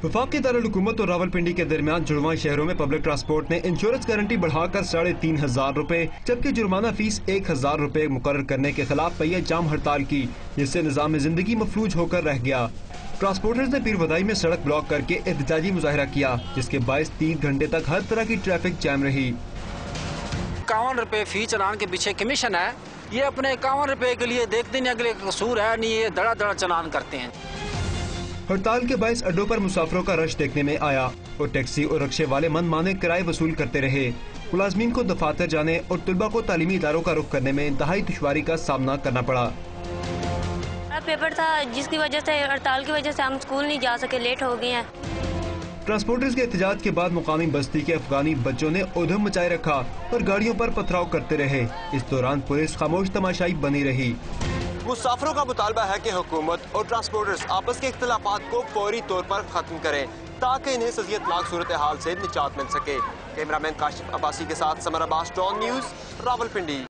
वफाकी दारुल-हुकूमत और रावलपिंडी के दरमियान जुड़वां शहरों में पब्लिक ट्रांसपोर्ट ने इंश्योरेंस गारंटी बढ़ाकर 3,500 रुपए जबकि जुर्माना फीस 1,000 रुपए मुकर्रर करने के खिलाफ पहिया जाम हड़ताल की, जिससे निजाम जिंदगी मफलूज होकर रह गया। ट्रांसपोर्टर्स ने पीरबदाई में सड़क ब्लॉक करके एहतजाजी मुजाहरा किया, जिसके बायस 3 घंटे तक हर तरह की ट्रैफिक जैम रही। 51 रुपए फी चलान के पीछे कमीशन है। ये अपने 51 रुपए के लिए देखते नहीं अगले कसूर है नहीं, ये धड़ा धड़ा चलान करते हैं। हड़ताल के बायस अड्डों पर मुसाफिरों का रश देखने में आया और टैक्सी और रिक्शे वाले मनमाने किराए वसूल करते रहे। मुलाजमीन को दफातर जाने और तलबा को तालीमी इदारों का रुख करने में इंतहाई दुश्वारी का सामना करना पड़ा। पेपर था जिसकी वजह से हड़ताल की वजह से हम स्कूल नहीं जा सके, लेट हो गए हैं। ट्रांसपोर्टर्स के एहतजाज के बाद मुकामी बस्ती के अफगानी बच्चों ने उधम मचाए रखा और गाड़ियों पर पथराव करते रहे। इस दौरान पुलिस खामोश तमाशाई बनी रही। मुसाफिरों का मुतालबा है कि हुकूमत और ट्रांसपोर्टर्स आपस के इख्तिलाफात को फौरी तौर पर खत्म करें ताकि इन्हें सजियतनाक सूरत हाल से निजात मिल सके। कैमरामैन काशिफ अब्बासी के साथ समर अब्बास, डॉन न्यूज़, रावलपिंडी।